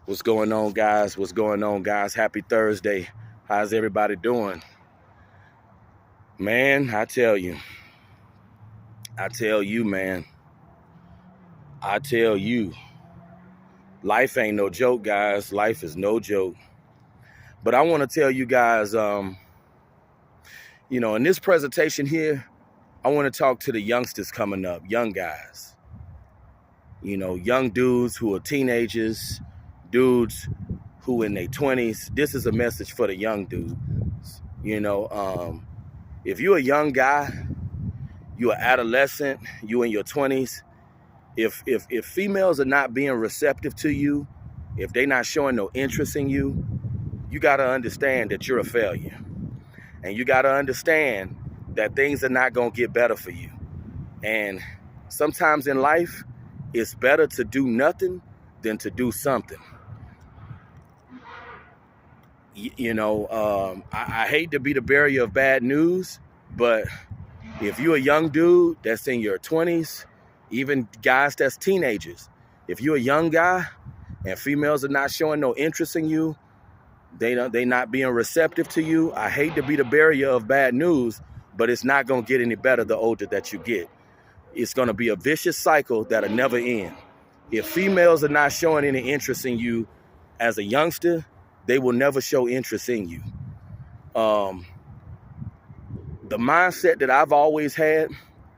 What's going on, guys? What's going on, guys? Happy Thursday. How's everybody doing? Man, I tell you, man. I tell you, life ain't no joke, guys. Life is no joke. But I want to tell you guys, in this presentation here, I want to talk to the youngsters coming up, young guys. Young dudes who are teenagers, dudes who in their 20s. This is a message for the young dudes. If you're a young guy, you're an adolescent, you in your 20s, if females are not being receptive to you, if they're not showing no interest in you, you got to understand that you're a failure. And you got to understand that things are not going to get better for you. And sometimes in life, it's better to do nothing than to do something. I hate to be the bearer of bad news, but if you're a young dude that's in your 20s, even guys that's teenagers, if you're a young guy and females are not showing no interest in you, they not being receptive to you, I hate to be the bearer of bad news, but it's not going to get any better the older that you get. It's going to be a vicious cycle that'll never end. If females are not showing any interest in you as a youngster, they will never show interest in you. The mindset that I've always had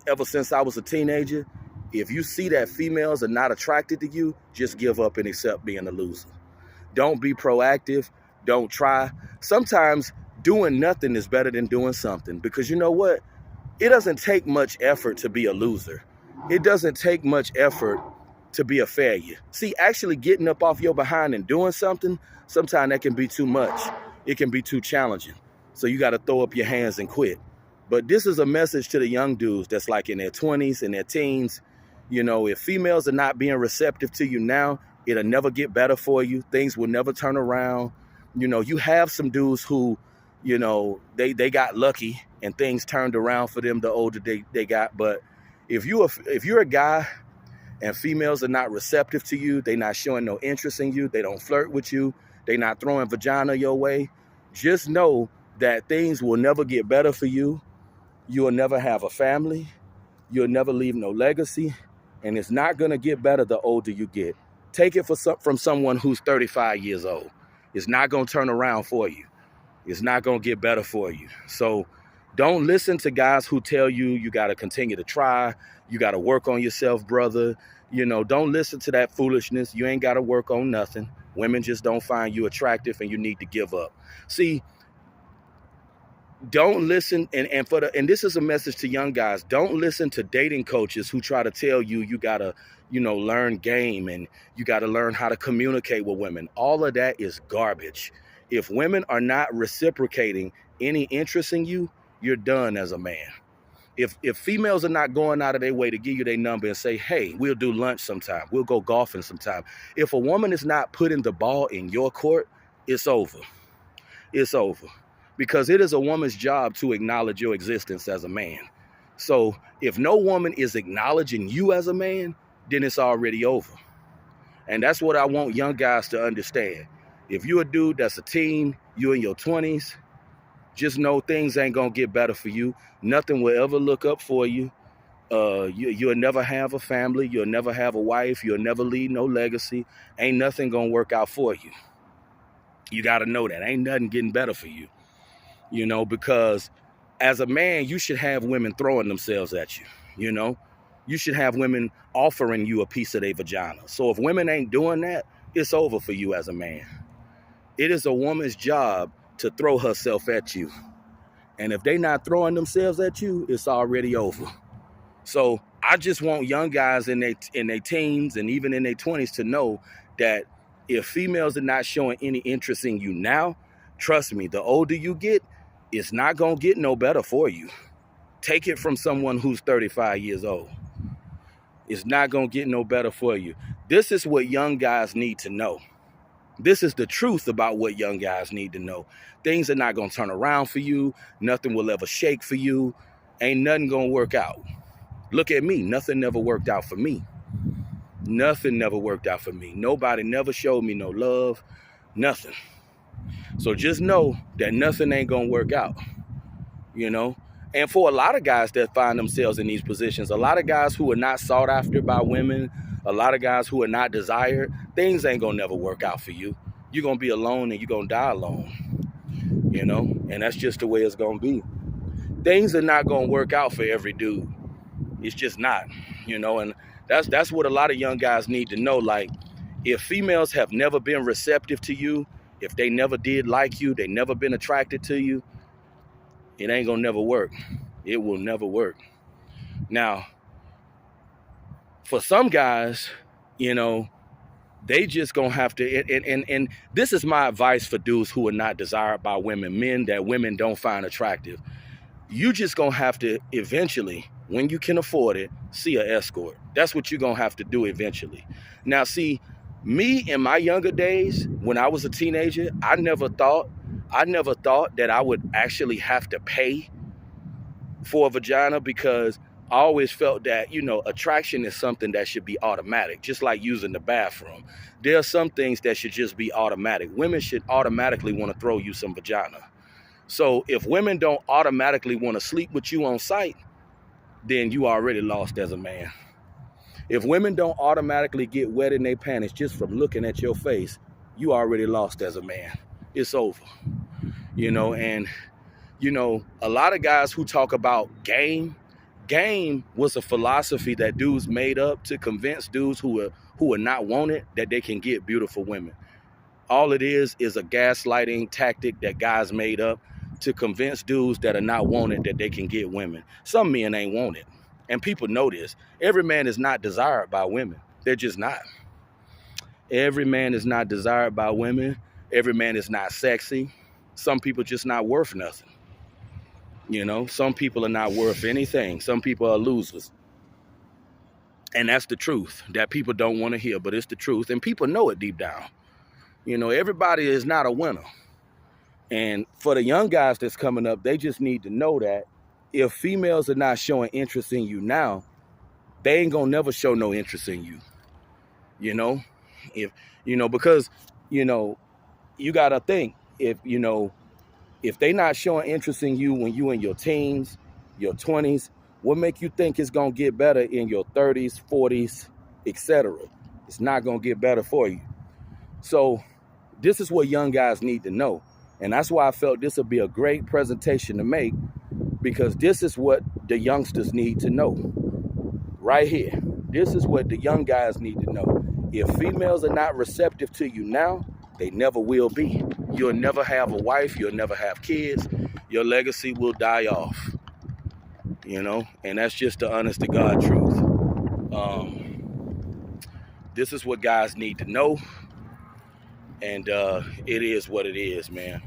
ever since I was a teenager, if you see that females are not attracted to you, just give up and accept being a loser. Don't be proactive. Don't try. Sometimes doing nothing is better than doing something, because you know what? It doesn't take much effort to be a loser. It doesn't take much effort to be a failure. See, actually getting up off your behind and doing something, sometimes that can be too much. It can be too challenging. So you got to throw up your hands and quit. But this is a message to the young dudes that's like in their 20s and their teens. If females are not being receptive to you now, it'll never get better for you. Things will never turn around. You have some dudes who, they got lucky and things turned around for them the older they got. But if you're a guy and females are not receptive to you, they not showing no interest in you, they don't flirt with you, they not throwing vagina your way, just know that things will never get better for you. You'll never have a family. You'll never leave no legacy. And it's not going to get better the older you get. Take it from someone who's 35 years old. It's not going to turn around for you. It's not going to get better for you. So don't listen to guys who tell you you got to continue to try. You got to work on yourself, brother. Don't listen to that foolishness. You ain't got to work on nothing. Women just don't find you attractive and you need to give up. See, don't listen, and this is a message to young guys. Don't listen to dating coaches who try to tell you you gotta, learn game and you gotta learn how to communicate with women. All of that is garbage. If women are not reciprocating any interest in you, you're done as a man. If females are not going out of their way to give you their number and say, hey, we'll do lunch sometime, we'll go golfing sometime. If a woman is not putting the ball in your court, it's over. It's over. Because it is a woman's job to acknowledge your existence as a man. So if no woman is acknowledging you as a man, then it's already over. And that's what I want young guys to understand. If you're a dude that's a teen, you're in your 20s, just know things ain't going to get better for you. Nothing will ever look up for you. You'll never have a family. You'll never have a wife. You'll never leave no legacy. Ain't nothing going to work out for you. You got to know that. Ain't nothing getting better for you. Because as a man, you should have women throwing themselves at you. You should have women offering you a piece of their vagina. So if women ain't doing that, it's over for you as a man. It is a woman's job to throw herself at you. And if they not throwing themselves at you, it's already over. So I just want young guys in their teens and even in their 20s to know that if females are not showing any interest in you now, trust me, the older you get, it's not going to get no better for you. Take it from someone who's 35 years old. It's not going to get no better for you. This is what young guys need to know. This is the truth about what young guys need to know. Things are not going to turn around for you. Nothing will ever shake for you. Ain't nothing going to work out. Look at me. Nothing never worked out for me. Nothing never worked out for me. Nobody never showed me no love, nothing. So just know that nothing ain't gonna work out, you know? And for a lot of guys that find themselves in these positions, a lot of guys who are not sought after by women, a lot of guys who are not desired, things ain't gonna never work out for you. You're gonna be alone and you're gonna die alone, you know? And that's just the way it's gonna be. Things are not gonna work out for every dude. It's just not, you know? And that's what a lot of young guys need to know. Like, if females have never been receptive to you, if they never did like you, they never been attracted to you, it ain't gonna never work. It will never work. Now, for some guys, you know, they just gonna have to, and this is my advice for dudes who are not desired by women, men that women don't find attractive. You just gonna have to eventually, when you can afford it, see an escort. That's what you're gonna have to do eventually. Now, see, me in my younger days, when I was a teenager, I never thought that I would actually have to pay for a vagina, because I always felt that, you know, attraction is something that should be automatic, just like using the bathroom. There are some things that should just be automatic. Women should automatically want to throw you some vagina. So if women don't automatically want to sleep with you on sight, then you already lost as a man. If women don't automatically get wet in their panties just from looking at your face, you already lost as a man. It's over. You know, and, you know, a lot of guys who talk about game was a philosophy that dudes made up to convince dudes who are not wanted that they can get beautiful women. All it is a gaslighting tactic that guys made up to convince dudes that are not wanted that they can get women. Some men ain't wanted. And people know this. Every man is not desired by women. They're just not. Every man is not desired by women. Every man is not sexy. Some people just not worth nothing. You know, some people are not worth anything. Some people are losers. And that's the truth that people don't want to hear, but it's the truth. And people know it deep down. You know, everybody is not a winner. And for the young guys that's coming up, they just need to know that if females are not showing interest in you now, they ain't gonna never show no interest in you. You know, if, you know, because, you know, you gotta think, if, you know, if they not showing interest in you when you in your teens, your 20s, what make you think it's gonna get better in your 30s, 40s, etc.? It's not gonna get better for you. So this is what young guys need to know. And that's why I felt this would be a great presentation to make, because this is what the youngsters need to know right here. This is what the young guys need to know. If females are not receptive to you now, they never will be. You'll never have a wife. You'll never have kids. Your legacy will die off, you know, and that's just the honest to God truth. This is what guys need to know. And it is what it is, man.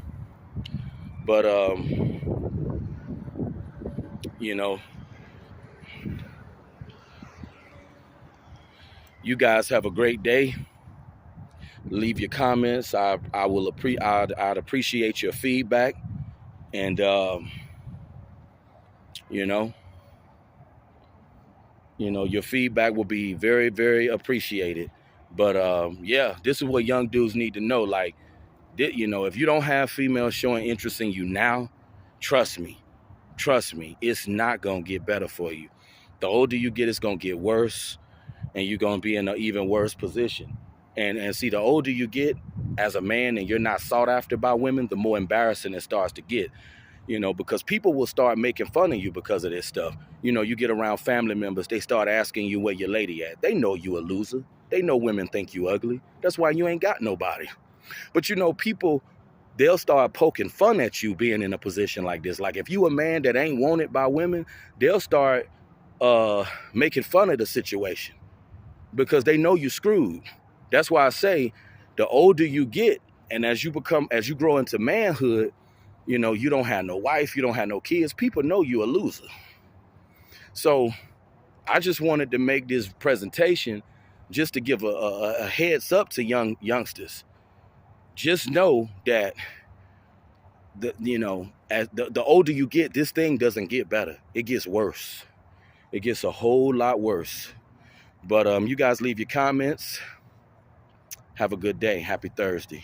But, you know, you guys have a great day. Leave your comments. I'd appreciate your feedback. And, you know, your feedback will be very, very appreciated. But, yeah, this is what young dudes need to know. Like, you know, if you don't have females showing interest in you now, trust me, it's not going to get better for you. The older you get, it's going to get worse, and you're going to be in an even worse position. And see, the older you get as a man and you're not sought after by women, the more embarrassing it starts to get, you know, because people will start making fun of you because of this stuff. You know, you get around family members, they start asking you where your lady at. They know you a loser. They know women think you ugly. That's why you ain't got nobody. But, you know, people, they'll start poking fun at you being in a position like this. Like, if you a man that ain't wanted by women, they'll start making fun of the situation because they know you screwed. That's why I say the older you get, and as you grow into manhood, you know, you don't have no wife, you don't have no kids, people know you a loser. So I just wanted to make this presentation just to give a heads up to youngsters. Just know that as the older you get, this thing doesn't get better. It gets worse. It gets a whole lot worse. But you guys leave your comments. Have a good day. Happy Thursday.